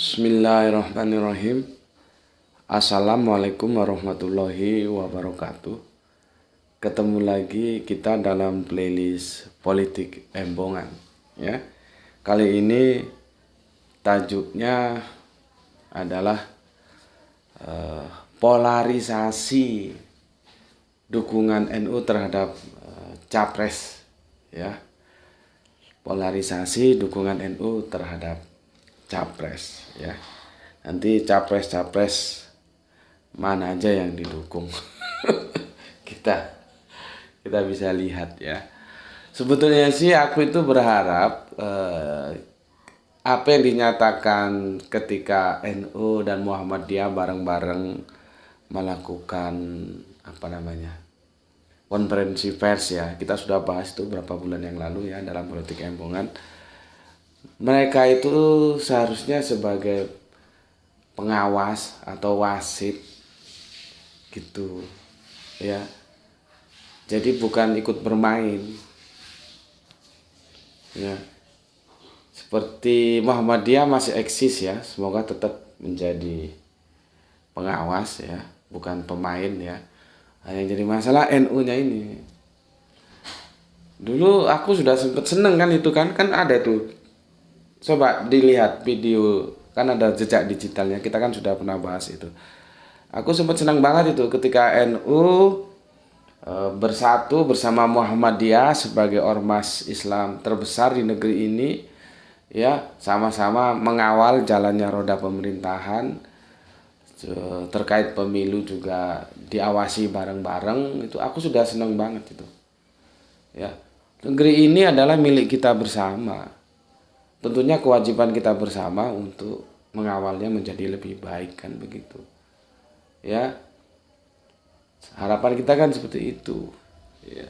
Bismillahirrahmanirrahim. Assalamualaikum warahmatullahi wabarakatuh. Ketemu lagi kita dalam playlist Politik Embongan ya. Kali ini tajuknya adalah polarisasi dukungan NU terhadap Capres ya. Polarisasi dukungan NU terhadap Capres ya. Nanti capres mana aja yang didukung. kita bisa lihat ya. Sebetulnya sih aku itu berharap apa yang dinyatakan ketika NU dan Muhammadiyah bareng-bareng melakukan konferensi pers ya. Kita sudah bahas itu beberapa bulan yang lalu ya dalam Politik Embongan. Mereka itu seharusnya sebagai pengawas atau wasit gitu ya. Jadi bukan ikut bermain ya. Seperti Muhammadiyah masih eksis ya, semoga tetap menjadi pengawas ya, bukan pemain ya. Yang jadi masalah NU-nya ini. Dulu aku sudah sempat seneng kan itu kan ada tuh. Coba dilihat video, kan ada jejak digitalnya, kita kan sudah pernah bahas itu. Aku sempat senang banget itu ketika NU bersatu bersama Muhammadiyah sebagai ormas Islam terbesar di negeri ini ya, sama-sama mengawal jalannya roda pemerintahan. Terkait pemilu juga diawasi bareng-bareng, itu aku sudah senang banget itu ya. Negeri ini adalah milik kita bersama. Tentunya kewajiban kita bersama untuk mengawalnya menjadi lebih baik kan begitu ya. Harapan kita kan seperti itu ya.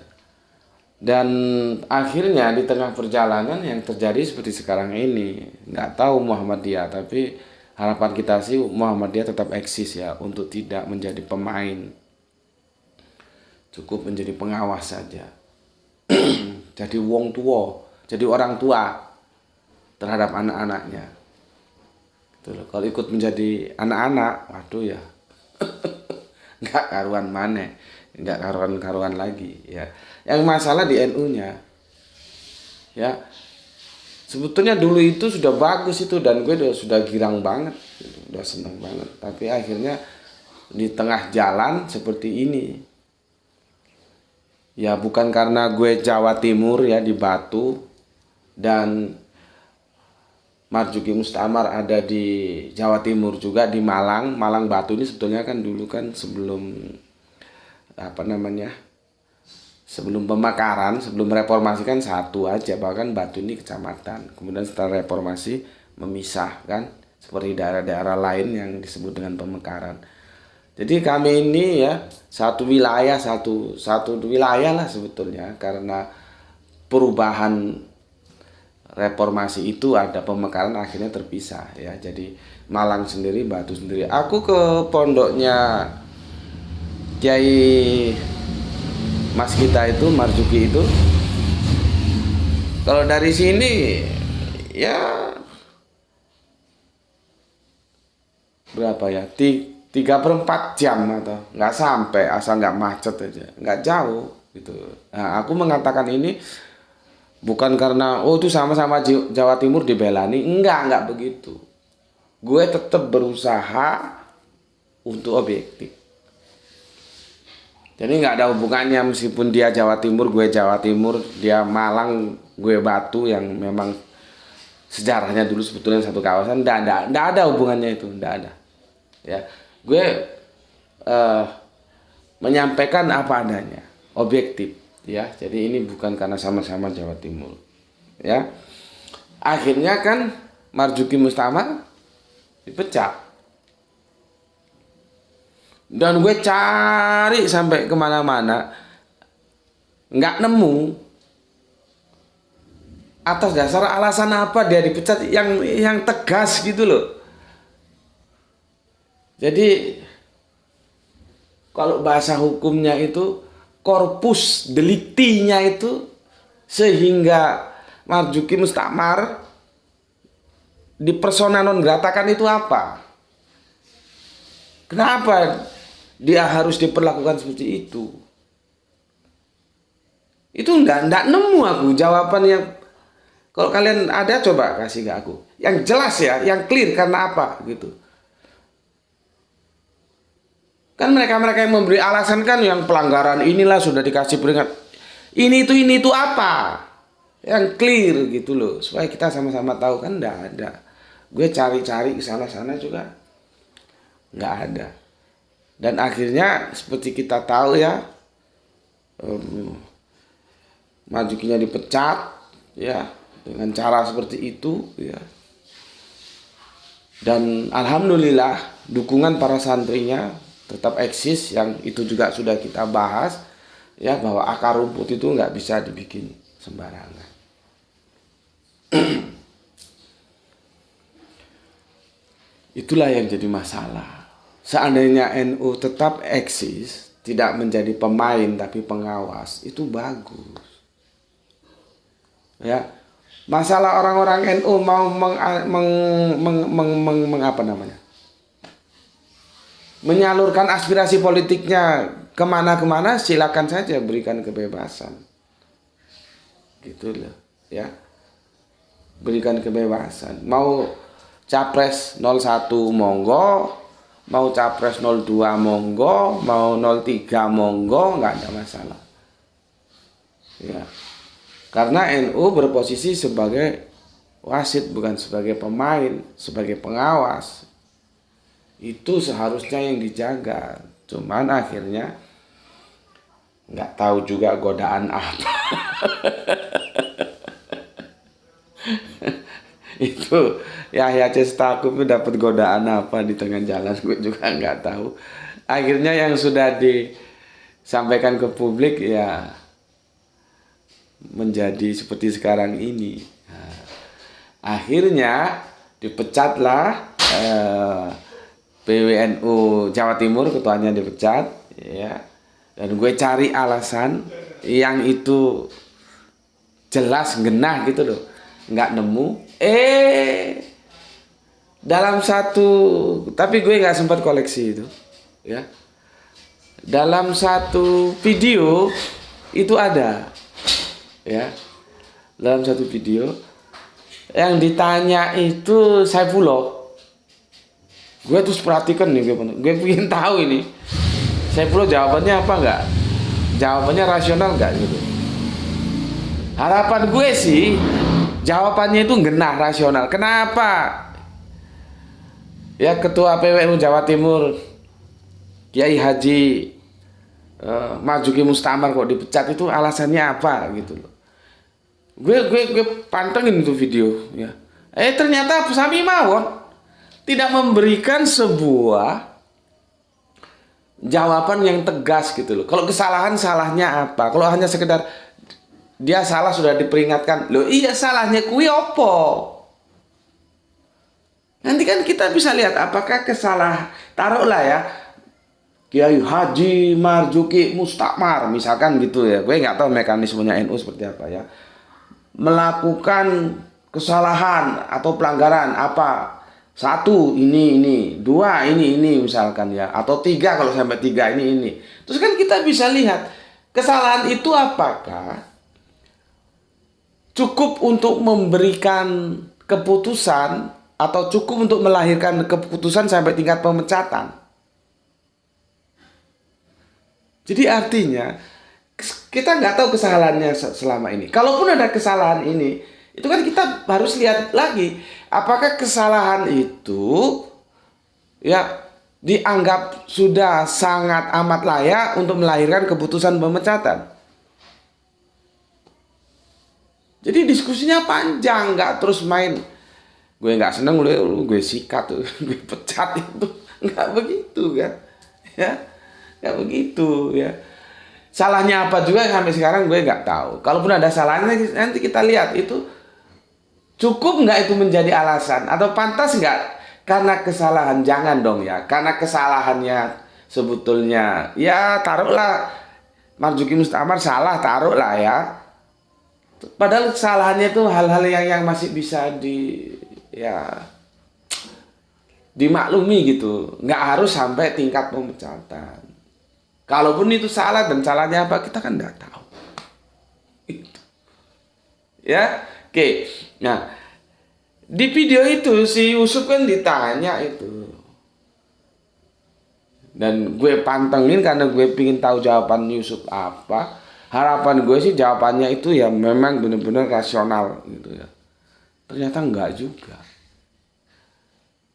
Dan akhirnya di tengah perjalanan yang terjadi seperti sekarang ini, nggak tahu Muhammadiyah, tapi harapan kita sih Muhammadiyah tetap eksis ya, untuk tidak menjadi pemain, cukup menjadi pengawas saja. Jadi wong tua, jadi orang tua terhadap anak-anaknya gitu loh. Kalau ikut menjadi anak-anak, waduh ya nggak karuan mana, nggak karuan lagi ya. Yang masalah di NU-nya ya. Sebetulnya dulu itu sudah bagus itu, dan gue sudah girang banget, udah seneng banget. Tapi akhirnya di tengah jalan seperti ini ya, bukan karena gue Jawa Timur ya, di Batu, dan Marzuki Mustamar ada di Jawa Timur juga, di Malang. Malang Batu ini sebetulnya kan dulu kan sebelum sebelum pemekaran, sebelum reformasi kan satu aja, bahkan Batu ini kecamatan. Kemudian setelah reformasi memisah kan, seperti daerah-daerah lain yang disebut dengan pemekaran. Jadi kami ini ya satu wilayah lah sebetulnya, karena perubahan reformasi itu ada pemekaran, akhirnya terpisah ya. Jadi Malang sendiri, Batu sendiri. Aku ke pondoknya Kiai Mas kita itu, Marzuki itu, kalau dari sini ya berapa ya, 3/4 jam atau nggak sampai, asal nggak macet aja, nggak jauh gitu. Nah, aku mengatakan ini bukan karena itu sama-sama Jawa Timur dibelani, enggak begitu. Gue tetap berusaha untuk objektif. Jadi nggak ada hubungannya, meskipun dia Jawa Timur, gue Jawa Timur, dia Malang, gue Batu, yang memang sejarahnya dulu sebetulnya satu kawasan. Nggak ada hubungannya itu, nggak ada. Ya, gue menyampaikan apa adanya, objektif. Ya, jadi ini bukan karena sama-sama Jawa Timur. Ya, akhirnya kan Marzuki Mustamar dipecat. Dan gue cari sampai kemana-mana, nggak nemu atas dasar alasan apa dia dipecat yang tegas gitu loh. Jadi kalau bahasa hukumnya itu corpus delicti-nya itu, sehingga Marzuki Mustamar di persona non gratakan itu apa? Kenapa dia harus diperlakukan seperti itu? Itu enggak nemu aku jawaban yang, kalau kalian ada coba kasih ke aku. Yang jelas ya, yang clear karena apa gitu. Kan mereka-mereka yang memberi alasan kan yang pelanggaran inilah sudah dikasih peringatan. Ini itu apa? Yang clear gitu loh. Supaya kita sama-sama tahu, kan enggak ada. Gue cari-cari ke sana-sana juga enggak ada. Dan akhirnya seperti kita tahu ya, Marzukinya dipecat ya dengan cara seperti itu ya. Dan alhamdulillah dukungan para santrinya tetap eksis, yang itu juga sudah kita bahas ya, bahwa akar rumput itu nggak bisa dibikin sembarangan. Itulah yang jadi masalah. Seandainya NU tetap eksis, tidak menjadi pemain tapi pengawas, itu bagus. Ya, masalah orang-orang NU mau menyalurkan aspirasi politiknya kemana-kemana, silakan saja, berikan kebebasan. Gitu loh, ya. Berikan kebebasan. Mau capres 01 monggo, mau capres 02 monggo, mau 03 monggo, nggak ada masalah. Ya. Karena NU berposisi sebagai wasit, bukan sebagai pemain, sebagai pengawas. Itu seharusnya yang dijaga. Cuman akhirnya nggak tahu juga godaan apa. Itu Yahya Cestakuf dapat godaan apa di tengah jalan, gue juga nggak tahu. Akhirnya yang sudah disampaikan ke publik ya menjadi seperti sekarang ini. Nah, akhirnya dipecatlah PWNU Jawa Timur, ketuanya dipecat ya. Dan gue cari alasan yang itu jelas genah gitu loh, nggak nemu. Dalam satu, tapi gue nggak sempat koleksi itu ya. Dalam satu video itu ada ya, dalam satu video yang ditanya itu Saifullah. Gue terus perhatikan nih, gue pengen tahu ini Saifullah jawabannya apa enggak, jawabannya rasional enggak gitu. Harapan gue sih jawabannya itu genah, rasional. Kenapa ya ketua PWNU Jawa Timur Kiai Haji Marzuki Mustamar kok dipecat, itu alasannya apa gitu loh. Gue pantengin itu video ya. Ternyata Sami Mawon tidak memberikan sebuah jawaban yang tegas gitu loh. Kalau kesalahan, salahnya apa? Kalau hanya sekedar dia salah sudah diperingatkan, loh iya salahnya kui opo? Nanti kan kita bisa lihat apakah taruhlah ya Kiai Haji Marzuki Mustamar misalkan gitu ya. Gue nggak tahu mekanismenya NU seperti apa ya. Melakukan kesalahan atau pelanggaran apa, 1 ini 2 ini misalkan ya, atau 3 kalau sampai 3 ini. Terus kan kita bisa lihat kesalahan itu apakah cukup untuk memberikan keputusan atau cukup untuk melahirkan keputusan sampai tingkat pemecatan. Jadi artinya kita nggak tahu kesalahannya selama ini. Kalaupun ada kesalahan ini, itu kan kita harus lihat lagi apakah kesalahan itu ya dianggap sudah sangat amat layak untuk melahirkan keputusan pemecatan. Jadi diskusinya panjang, nggak terus main. Gue nggak seneng gue sikat tuh, gue pecat itu, nggak begitu kan? Ya, nggak begitu ya. Salahnya apa juga sampai sekarang gue nggak tahu. Kalaupun ada salahnya nanti kita lihat itu cukup nggak itu menjadi alasan atau pantas nggak karena kesalahan. Jangan dong ya, karena kesalahannya sebetulnya ya taruhlah Marzuki Mustamar salah, taruhlah ya. Padahal kesalahannya itu hal-hal yang masih bisa dimaklumi gitu, nggak harus sampai tingkat pemecatan. Kalaupun itu salah dan salahnya apa kita kan nggak tahu. Itu. Ya, oke. Nah, di video itu si Yusuf kan ditanya itu, dan gue pantengin karena gue pingin tahu jawaban Yusuf apa. Harapan gue sih jawabannya itu ya memang benar-benar rasional gitu ya. Ternyata enggak juga.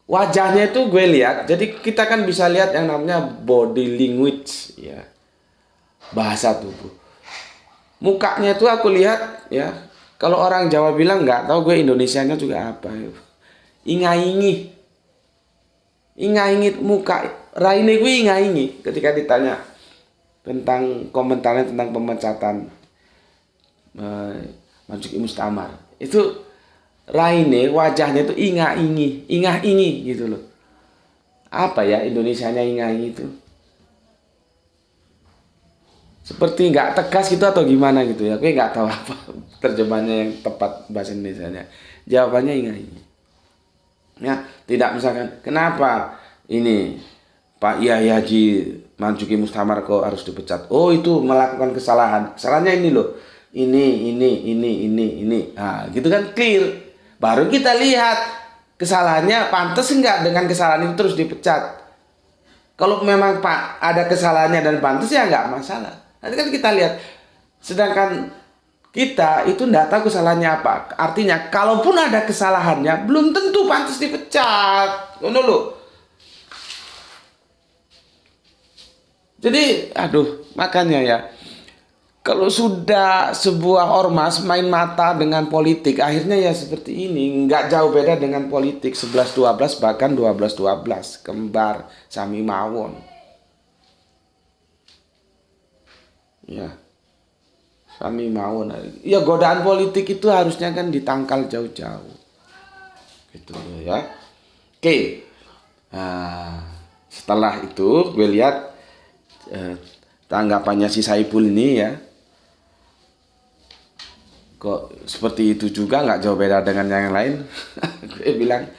Wajahnya itu gue lihat, jadi kita kan bisa lihat yang namanya body language ya. Bahasa tubuh. Mukanya itu aku lihat ya. Kalau orang Jawa bilang nggak tahu gue Indonesianya juga apa ya. Ingai-ingi. Ingai-ingi muka. Raine gue ingai-ingi ketika ditanya tentang komentarnya tentang pemecatan Marzuki Mustamar. Itu Raine wajahnya itu ingah-ingi gitu loh. Apa ya Indonesianya ingah-ingi itu? Seperti nggak tegas gitu atau gimana gitu ya. Gue nggak tahu apa terjemahannya yang tepat bahasa Indonesianya. Jawabannya ingah-ingi. Ya, tidak misalkan kenapa ini Pak Yahya Haji Marzuki Mustamar kok harus dipecat? Oh, itu melakukan kesalahan. Kesalahannya ini loh. Ini. Nah, gitu kan clear. Baru kita lihat kesalahannya pantas enggak dengan kesalahan itu terus dipecat. Kalau memang Pak ada kesalahannya dan pantas ya enggak masalah. Nanti kan kita lihat. Sedangkan kita itu enggak tahu kesalahannya apa. Artinya kalaupun ada kesalahannya belum tentu pantas dipecat. Ngono loh. Jadi, makanya ya, kalau sudah sebuah ormas main mata dengan politik, akhirnya ya seperti ini, nggak jauh beda dengan politik 11-12 bahkan 12-12, kembar sami mawon. Ya, sami mawon. Ya godaan politik itu harusnya kan ditangkal jauh-jauh, gitu ya. Oke, nah, setelah itu gue lihat tanggapannya si Saipul ini ya, kok seperti itu juga nggak jauh beda dengan yang lain. Gue bilang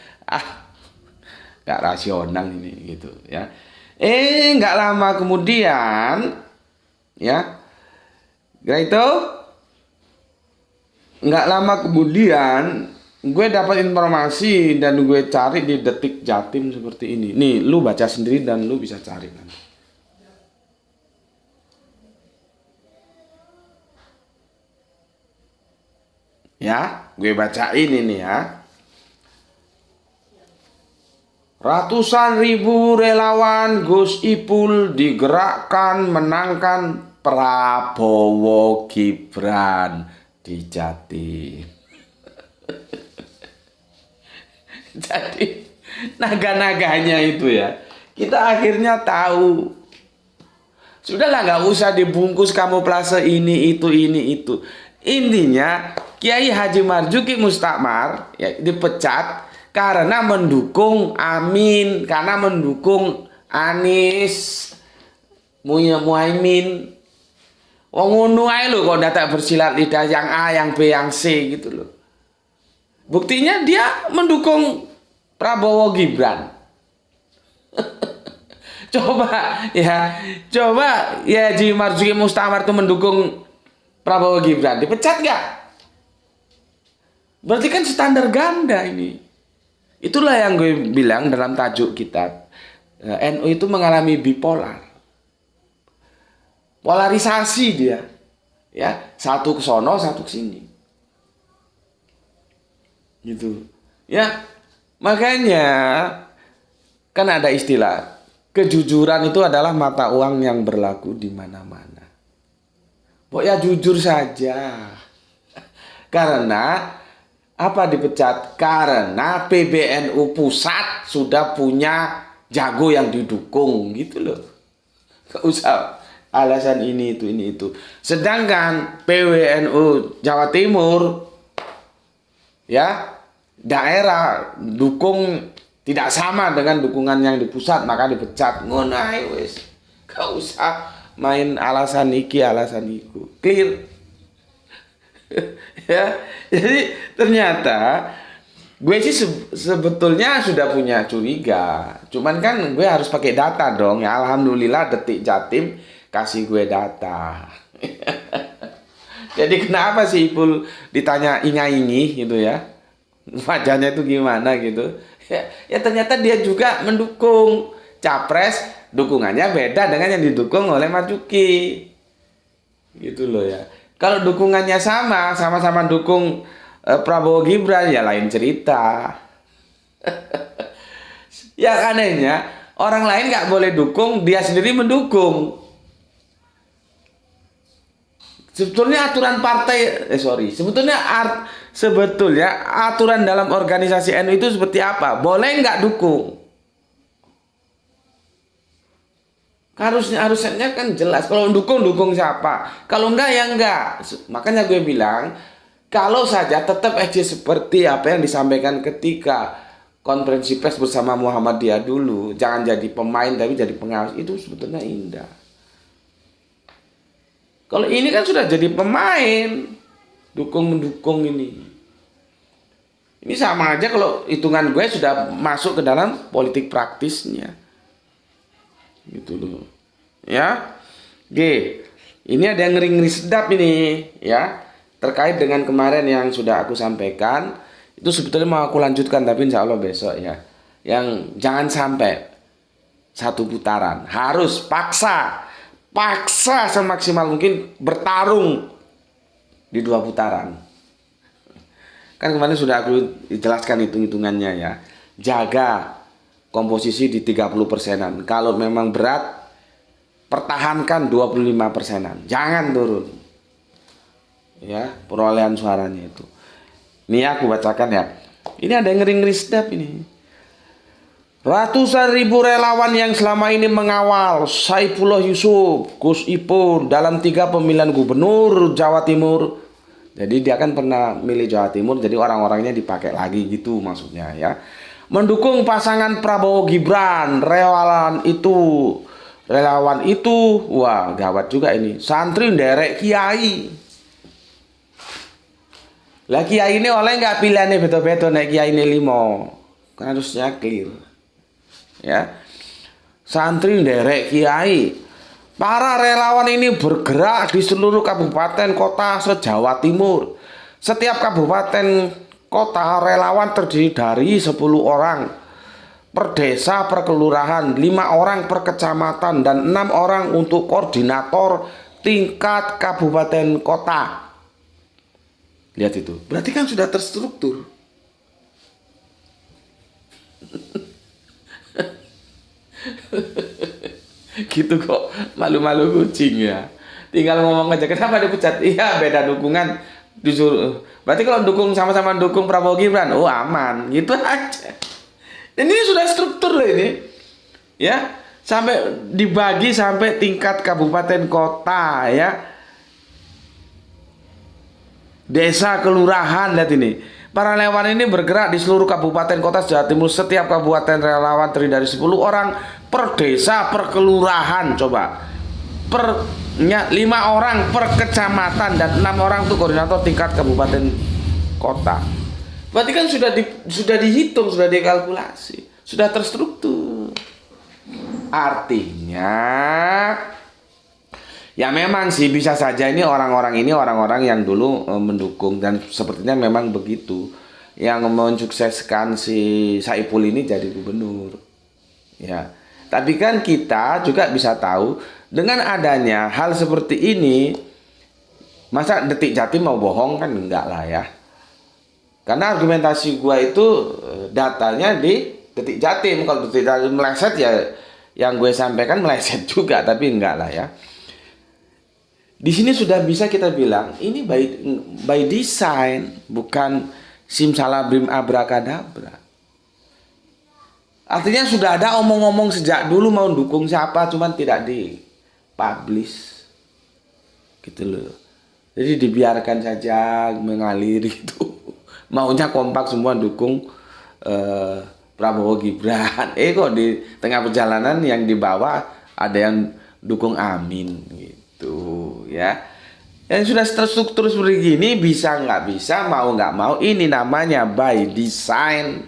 nggak rasional ini gitu ya. Nggak lama kemudian ya, nggak lama kemudian gue dapat informasi dan gue cari di Detik Jatim seperti ini. Nih lu baca sendiri dan lu bisa cari nanti. Ya, gue bacain ini ya. Ratusan ribu relawan Gus Ipul digerakkan menangkan Prabowo Gibran di Jatim. Jadi naga-naganya itu ya, kita akhirnya tahu. Sudahlah, nggak usah dibungkus kamuflase ini itu. Intinya Kiai Haji Marzuki Mustamar ya, dipecat karena mendukung Amin, karena mendukung Anies Muhaimin. Wong ngono ae lho kok ndak bersilat lidah yang A, yang B, yang C gitu loh. Buktinya dia mendukung Prabowo Gibran. Coba ya Haji Marzuki Mustamar itu mendukung Prabowo Gibran, dipecat nggak? Berarti kan standar ganda ini. Itulah yang gue bilang dalam tajuk kitab. NU itu mengalami bipolar. Polarisasi dia. Ya, satu ke sono, satu ke sini. Gitu. Ya, makanya kan ada istilah kejujuran itu adalah mata uang yang berlaku di mana-mana. Pokoknya jujur saja. Karena apa dipecat? Karena PBNU pusat sudah punya jago yang didukung gitu loh. Gak usah alasan ini itu. Sedangkan PWNU Jawa Timur ya daerah dukung tidak sama dengan dukungan yang di pusat, maka dipecat. Ngono ae wis. Gak usah main alasan iki alasan iku. Clear. Ya, jadi ternyata Gue sih sebetulnya sudah punya curiga. Cuman kan gue harus pakai data dong. Ya alhamdulillah Detik Jatim kasih gue data. Jadi kenapa sih Ipul ditanya inga-ingi gitu ya? Wajahnya itu gimana gitu. Ya ternyata dia juga mendukung capres, dukungannya beda dengan yang didukung oleh Marzuki. Gitu loh ya. Kalau dukungannya sama-sama dukung Prabowo Gibran ya lain cerita. Yang anehnya orang lain nggak boleh dukung, dia sendiri mendukung. Sebetulnya aturan partai, sebetulnya aturan dalam organisasi NU itu seperti apa? Boleh nggak dukung? Harusnya kan jelas. Kalau dukung siapa? Kalau enggak ya enggak. Makanya gue bilang, kalau saja tetap aja seperti apa yang disampaikan ketika konferensi pers bersama Muhammadiyah dulu, jangan jadi pemain tapi jadi pengawas, itu sebetulnya indah. Kalau ini kan sudah jadi pemain, dukung-mendukung ini. Ini sama aja kalau hitungan gue sudah masuk ke dalam politik praktisnya. Gitu loh. Ya. G. Ini ada yang ngeri-ngeri sedap ini, ya. Terkait dengan kemarin yang sudah aku sampaikan, itu sebetulnya mau aku lanjutkan tapi insya Allah besok ya. Yang jangan sampai satu putaran, harus paksa semaksimal mungkin bertarung di 2 putaran. Kan kemarin sudah aku jelaskan hitung-hitungannya ya. Jaga komposisi di 30%-an. Kalau memang berat, pertahankan 25%-an. Jangan turun. Ya, perolehan suaranya itu. Ini aku bacakan ya. Ini ada yang ngeri-ngeri sedap ini. Ratusan ribu relawan yang selama ini mengawal Saifullah Yusuf, Gus Ipul dalam 3 pemilihan gubernur Jawa Timur. Jadi dia kan pernah milih Jawa Timur, jadi orang-orangnya dipakai lagi gitu maksudnya ya. Mendukung pasangan Prabowo Gibran, relawan itu, wah gawat juga ini. Santri nderek kiai. Lah kiai ini oleh nggak pilihannya betul-betul naik kiai ini 5. Kan harusnya clear. Ya. Santri nderek kiai. Para relawan ini bergerak di seluruh kabupaten kota se-Jawa Timur. Setiap kabupaten kota relawan terdiri dari 10 orang per desa per kelurahan, 5 orang per kecamatan, dan 6 orang untuk koordinator tingkat kabupaten kota. Lihat itu, berarti kan sudah terstruktur. Gitu kok, malu-malu kucing ya. Tinggal ngomong aja, kenapa dipecat? Iya beda dukungan disuruh. Berarti kalau dukung sama-sama dukung Prabowo Gibran, oh aman, gitu aja. Dan ini sudah struktur loh ini, ya, sampai dibagi sampai tingkat kabupaten kota, ya, desa kelurahan. Lihat ini, para relawan ini bergerak di seluruh kabupaten kota Jawa Timur. Setiap kabupaten relawan terdiri dari 10 orang per desa per kelurahan. Coba, 5 orang per kecamatan dan 6 orang untuk koordinator tingkat kabupaten kota. Berarti kan sudah dihitung, sudah dikalkulasi, sudah terstruktur. Artinya ya memang sih bisa saja ini orang-orang yang dulu mendukung, dan sepertinya memang begitu yang mensukseskan si Saiful ini jadi gubernur. Ya. Tapi kan kita juga bisa tahu dengan adanya hal seperti ini, masa Detik Jatim mau bohong kan enggak lah ya. Karena argumentasi gua itu datanya di Detik Jatim. Kalau Detik Jatim meleset ya yang gue sampaikan meleset juga, tapi enggak lah ya. Di sini sudah bisa kita bilang ini by design, bukan simsalabim abrakadabra. Artinya sudah ada omong-omong sejak dulu mau dukung siapa, cuman tidak dipublish gitu loh. Jadi dibiarkan saja mengalir gitu. Maunya kompak semua dukung Prabowo Gibran. Kok di tengah perjalanan yang di bawah ada yang dukung Amin gitu ya. Yang sudah terstruktur seperti ini, bisa nggak bisa, mau nggak mau, ini namanya by design.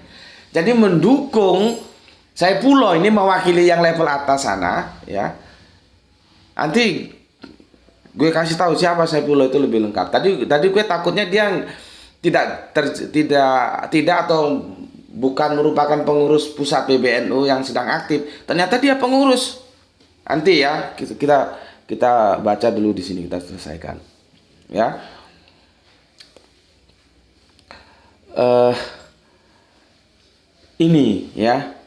Jadi mendukung Saifullah ini mewakili yang level atas sana, ya. Nanti gue kasih tahu siapa Saifullah itu lebih lengkap. Tadi gue takutnya dia tidak atau bukan merupakan pengurus pusat PBNU yang sedang aktif. Ternyata dia pengurus. Nanti ya kita baca dulu di sini, kita selesaikan. Ya. Ini ya.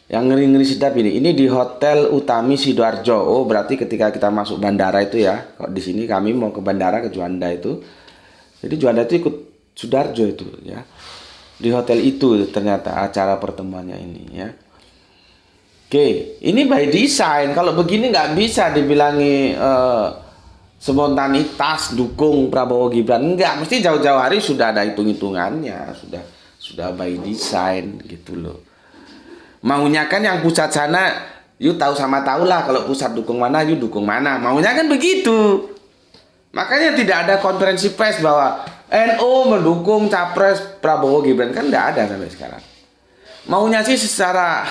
Yang ngeri-ngeri sedap ini di Hotel Utami Sidoarjo. Oh, berarti ketika kita masuk bandara itu ya. Kalau di sini kami mau ke bandara ke Juanda itu. Jadi Juanda itu ikut Sidoarjo itu ya. Di hotel itu ternyata acara pertemuannya ini ya. Oke, ini by design. Kalau begini nggak bisa dibilangi spontanitas dukung Prabowo Gibran. Enggak, mesti jauh-jauh hari sudah ada hitung-hitungannya, sudah by design gitu loh. Maunya kan yang pusat sana, yuk tahu sama tahu lah kalau pusat dukung mana, yuk dukung mana. Maunya kan begitu. Makanya tidak ada konferensi pers bahwa NU mendukung capres Prabowo Gibran, kan tidak ada sampai sekarang. Maunya sih secara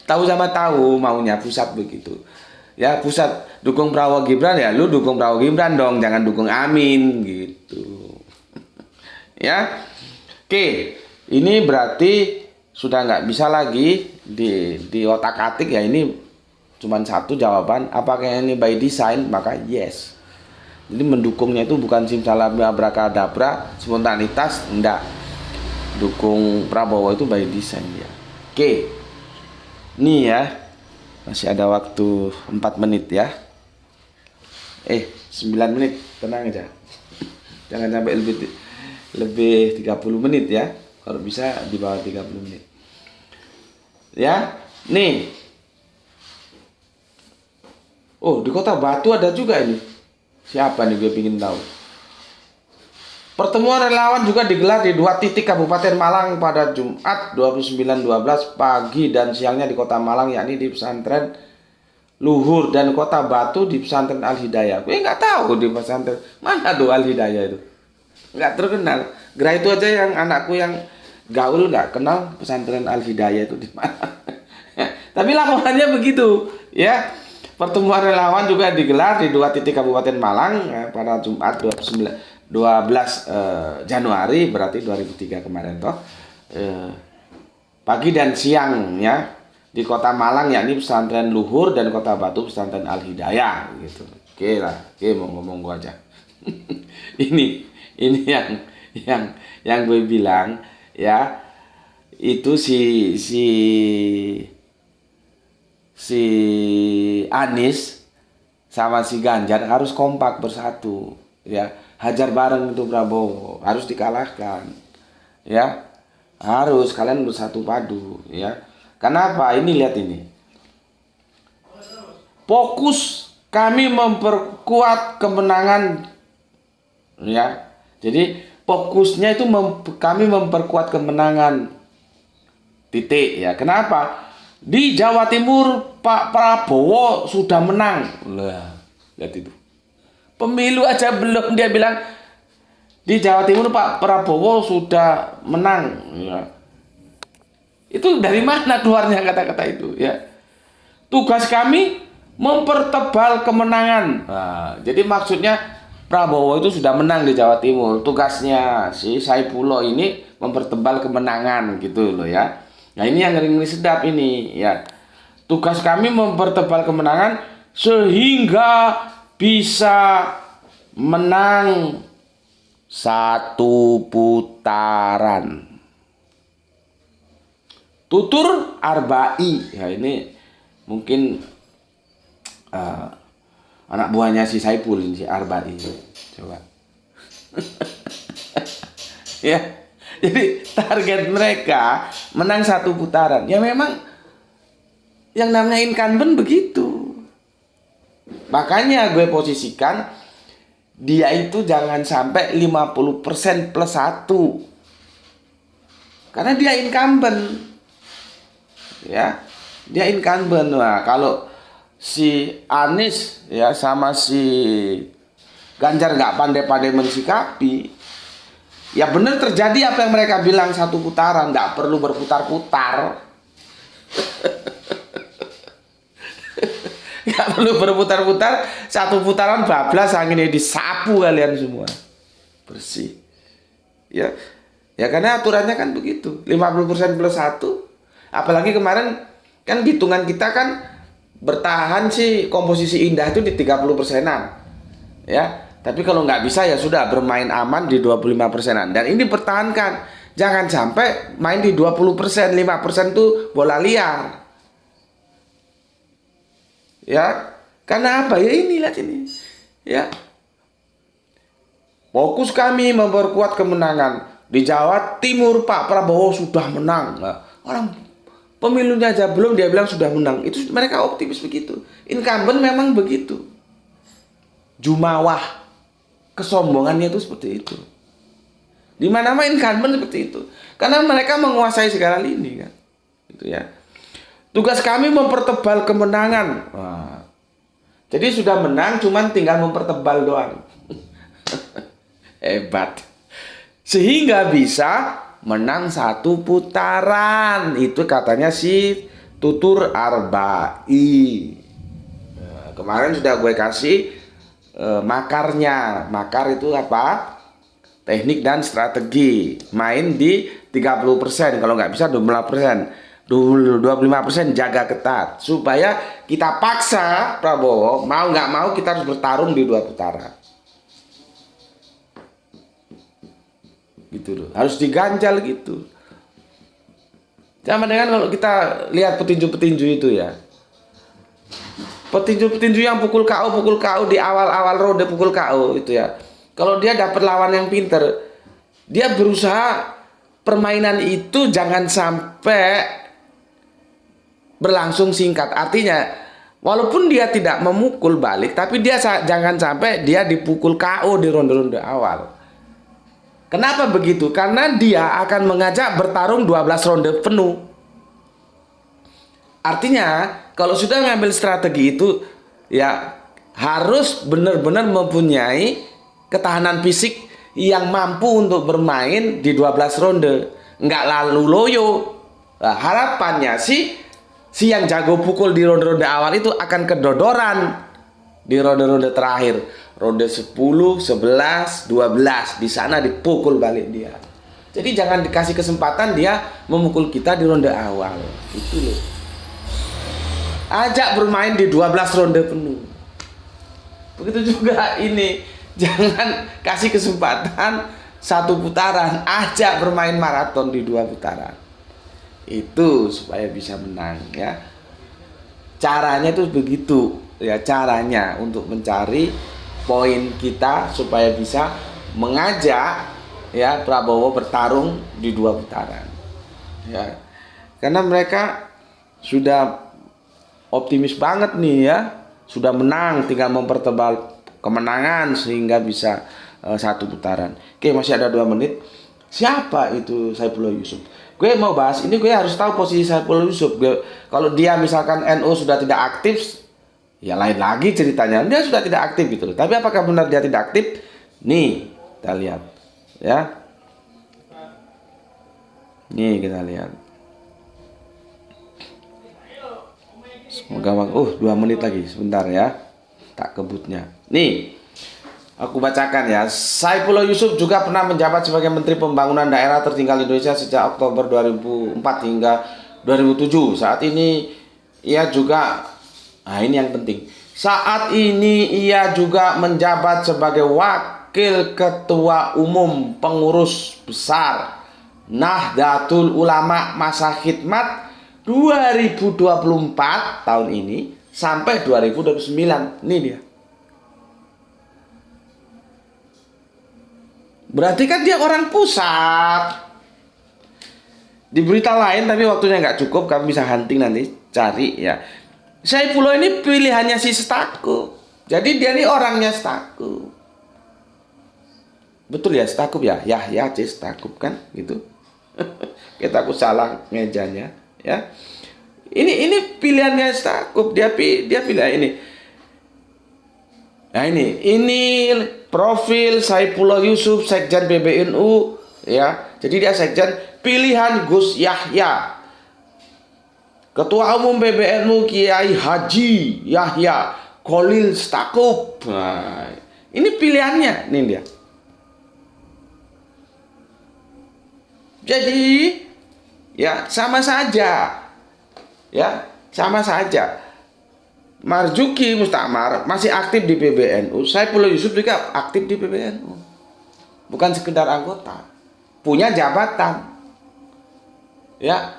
tahu sama tahu, maunya pusat begitu. Ya, pusat dukung Prabowo Gibran, ya lu dukung Prabowo Gibran dong, jangan dukung Amin gitu. Ya. Oke, ini berarti sudah nggak bisa lagi di otak-atik ya, ini cuman satu jawaban. Apakah ini by design? Maka yes. Jadi mendukungnya itu bukan simsalabim abrakadabra, spontanitas, enggak. Dukung Prabowo itu by design ya. Oke. Nih ya. Masih ada waktu 4 menit ya. 9 menit, tenang aja. Jangan sampai lebih 30 menit ya. Kalau bisa di bawah 30 menit. Ya, nih. Oh, di Kota Batu ada juga ini. Siapa nih, gue pingin tahu. Pertemuan relawan juga digelar di 2 titik Kabupaten Malang pada Jumat 29/12 pagi dan siangnya di Kota Malang, yakni di pesantren Luhur dan Kota Batu di pesantren Al Hidayah. Gue nggak tahu di pesantren mana tuh Al Hidayah itu. Nggak terkenal. Gerai itu aja yang anakku yang gaul nggak kenal pesantren Al Hidayah itu di mana. Tapi laporannya begitu, ya. Pertemuan relawan juga digelar di 2 titik Kabupaten Malang pada Jumat 12 Januari berarti 2003 kemarin toh. Pagi dan siang ya di Kota Malang, yakni pesantren Luhur dan Kota Batu pesantren Al Hidayah gitu. Oke lah, mau ngomong gua aja. ini yang gue bilang ya, itu si Anies sama si Ganjar harus kompak bersatu ya, hajar bareng itu Prabowo, harus dikalahkan ya, harus kalian bersatu padu ya. Kenapa? Ini lihat ini, fokus kami memperkuat kemenangan ya. Jadi fokusnya itu kami memperkuat kemenangan titik ya. Kenapa? Di Jawa Timur Pak Prabowo sudah menang. Lah, lihat itu. Pemilu aja belum dia bilang di Jawa Timur Pak Prabowo sudah menang. Ya. Itu dari mana keluarnya kata-kata itu ya? Tugas kami mempertebal kemenangan. Nah, jadi maksudnya Prabowo itu sudah menang di Jawa Timur. Tugasnya si Saifullah ini mempertebal kemenangan gitu loh ya. Nah, ini yang ngeri-ngeri sedap ini ya. Tugas kami mempertebal kemenangan sehingga bisa menang 1 putaran. Tutur Arba'i. Ya, ini mungkin anak buahnya si Saiful ini, si Arba'i. Coba. Ya. Jadi target mereka menang 1 putaran. Ya memang yang namanya incumbent begitu. Makanya gue posisikan dia itu jangan sampai 50% plus 1. Karena dia incumbent. Ya. Dia incumbent. Nah, kalau si Anies ya sama si Ganjar nggak pandai-pandai mensikapi, ya benar terjadi apa yang mereka bilang, satu putaran, nggak perlu berputar-putar. Nggak perlu berputar-putar, satu putaran bablas anginnya disapu kalian semua. Bersih. Ya. Ya karena aturannya kan begitu. 50% plus 1. Apalagi kemarin kan hitungan kita kan bertahan sih komposisi indah itu di 30%-an. Ya. Tapi kalau nggak bisa ya sudah bermain aman di 25%-an. Dan ini pertahankan. Jangan sampai main di 20%, 5% itu bola liar. Ya. Karena apa? Ya ini, lihat ini. Ya. Fokus kami memperkuat kemenangan. Di Jawa Timur Pak Prabowo sudah menang. Nah, orang pemilunya aja belum dia bilang sudah menang. Itu mereka optimis begitu. Incumbent memang begitu. Jumawah. Kesombongannya itu seperti itu. Di mana-mana incumbent seperti itu. Karena mereka menguasai segala lini kan. Gitu ya. Tugas kami mempertebal kemenangan. Wah. Jadi sudah menang cuman tinggal mempertebal doang. Hebat. Sehingga bisa menang satu putaran. Itu katanya si Tutur Arbai. Nah, kemarin sudah gue kasih makarnya. Makar itu apa? Teknik dan strategi. Main di 30%. Kalau nggak bisa 25%. 25% jaga ketat. Supaya kita paksa Prabowo. Mau nggak mau kita harus bertarung di 2 putaran. Gitu loh, harus diganjal gitu. Sama dengan kalau kita lihat petinju-petinju itu ya, petinju-petinju yang pukul KO di awal-awal ronde pukul KO itu ya, kalau dia dapat lawan yang pinter, dia berusaha permainan itu jangan sampai berlangsung singkat. Artinya walaupun dia tidak memukul balik, tapi dia jangan sampai dia dipukul KO di ronde-ronde awal. Kenapa begitu? Karena dia akan mengajak bertarung 12 ronde penuh. Artinya, kalau sudah ngambil strategi itu, ya harus benar-benar mempunyai ketahanan fisik yang mampu untuk bermain di 12 ronde. Nggak lalu loyo. Nah, harapannya si yang jago pukul di ronde-ronde awal itu akan kedodoran di ronde-ronde terakhir. Ronde 10, 11, 12. Di sana dipukul balik dia. Jadi jangan dikasih kesempatan dia memukul kita di ronde awal. Itu loh. Ajak bermain di 12 ronde penuh. Begitu juga ini. Jangan kasih kesempatan 1 putaran. Ajak bermain maraton di 2 putaran. Itu supaya bisa menang ya. Caranya itu begitu. Ya caranya untuk mencari poin kita supaya bisa mengajak ya Prabowo bertarung di 2 putaran ya, karena mereka sudah optimis banget nih ya, sudah menang, tinggal mempertebal kemenangan sehingga bisa 1 putaran. Oke, masih ada 2 menit. Siapa itu Saifullah Yusuf? Gue mau bahas ini, gue harus tahu posisi Saifullah Yusuf. Kalau dia misalkan NU sudah tidak aktif, ya lain lagi ceritanya, dia sudah tidak aktif gitu loh. Tapi apakah benar dia tidak aktif? Nih, kita lihat ya. Nih kita lihat. Semoga 2 menit lagi, sebentar ya. Tak kebutnya. Nih, aku bacakan ya. Saifullah Yusuf juga pernah menjabat sebagai Menteri Pembangunan Daerah Tertinggal Indonesia sejak Oktober 2004 hingga 2007. Saat ini ia juga ini yang penting. Saat ini ia juga menjabat sebagai Wakil Ketua Umum Pengurus Besar Nahdlatul Ulama masa khidmat 2024 tahun ini sampai 2029. Ini dia. Berarti kan dia orang pusat. Di berita lain tapi waktunya nggak cukup, kami bisa hunting nanti cari ya. Saifullah ini pilihannya si Stakuf. Jadi dia ini orangnya Stakuf. Betul ya Stakuf ya? Yahya C. Stakuf kan gitu. Kita aku salah ngejanya ya. Ini pilihannya Stakuf, dia pilih ini. Nah ini profil Saifullah Yusuf, Sekjen PBNU, ya. Jadi dia Sekjen pilihan Gus Yahya. Ketua Umum PBNU Kiai Haji Yahya Khalil Stakuf. Nah, ini pilihannya, nih dia. Jadi ya sama saja. Ya, sama saja. Marzuki Mustamar masih aktif di PBNU, Saifullah Yusuf juga aktif di PBNU. Bukan sekedar anggota, punya jabatan. Ya.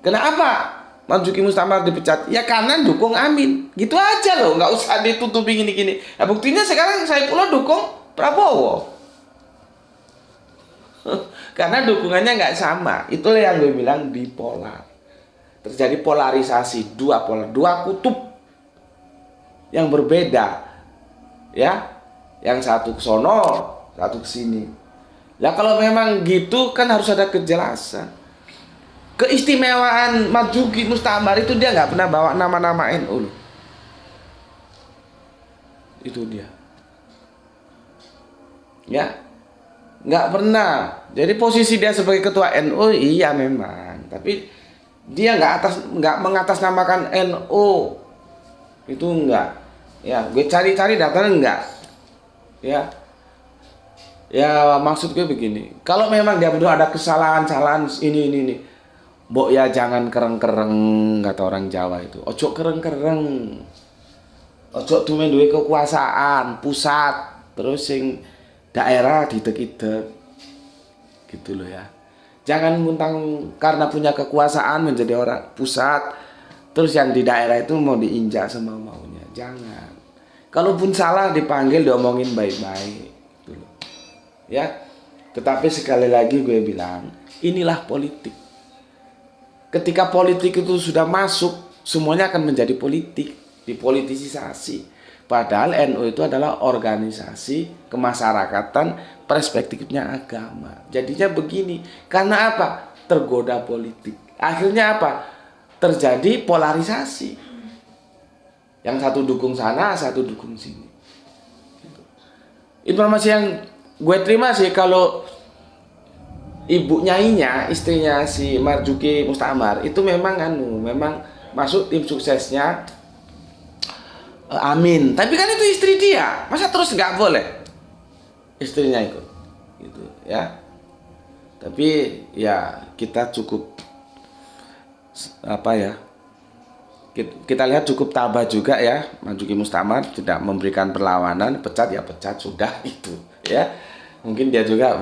Kenapa Marzuki Mustamar dipecat? Ya karena dukung Amin. Gitu aja loh, nggak usah ditutupi gini-gini. Nah, buktinya sekarang Saifullah dukung Prabowo. Karena dukungannya nggak sama. Itulah yang gue bilang bipolar. Terjadi polarisasi, dua kutub yang berbeda, ya, yang satu ke sono, satu ke sini. Lah kalau memang gitu kan harus ada kejelasan. Keistimewaan Marzuki Mustamar itu dia nggak pernah bawa nama-nama NU loh. Itu dia, ya, nggak pernah. Jadi posisi dia sebagai ketua NU iya memang, tapi dia nggak mengatasnamakan NU, itu enggak. Ya, gue cari-cari datanya enggak. Ya maksud gue begini. Kalau memang dia benar ada kesalahan ini, mbok ya jangan kereng-kereng, kata orang Jawa itu. Ojo kereng-kereng. Ojo duwe kekuasaan pusat, terus sing daerah didek-idek. Gitu loh ya. Jangan muntang karena punya kekuasaan menjadi orang pusat, terus yang di daerah itu mau diinjak semau-maunya. Jangan. Kalaupun salah dipanggil, diomongin baik-baik. Gitu. Ya. Tetapi sekali lagi gue bilang, inilah politik. Ketika politik itu sudah masuk, semuanya akan menjadi politik, dipolitisasi. Padahal NU itu adalah organisasi kemasyarakatan, perspektifnya agama. Jadinya begini, karena apa? Tergoda politik. Akhirnya apa? Terjadi polarisasi. Yang satu dukung sana, satu dukung sini. Informasi yang gue terima sih, kalau ibu nyainya, istrinya si Marzuki Mustamar itu memang memang masuk tim suksesnya Amin. Tapi kan itu istri dia, masa terus nggak boleh istrinya ikut, gitu ya. Tapi ya kita cukup kita lihat cukup tabah juga ya. Marzuki Mustamar tidak memberikan perlawanan, pecat ya pecat sudah itu ya. Mungkin dia juga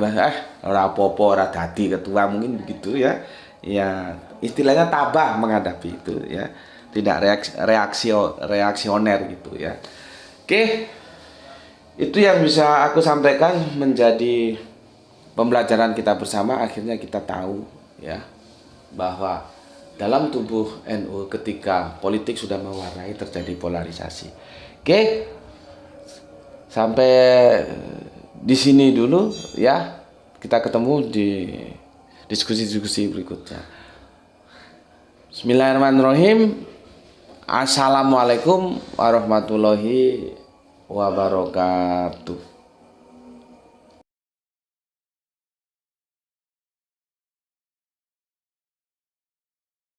ora apa-apa, ora dadi ketua, mungkin begitu ya. Ya istilahnya tabah menghadapi itu ya. Tidak reaksioner gitu ya. Oke, itu yang bisa aku sampaikan menjadi pembelajaran kita bersama. Akhirnya kita tahu ya bahwa dalam tubuh NU ketika politik sudah mewarnai terjadi polarisasi. Oke, sampai di sini dulu ya. Kita ketemu di diskusi-diskusi berikutnya. Bismillahirrahmanirrahim. Assalamualaikum warahmatullahi wabarakatuh.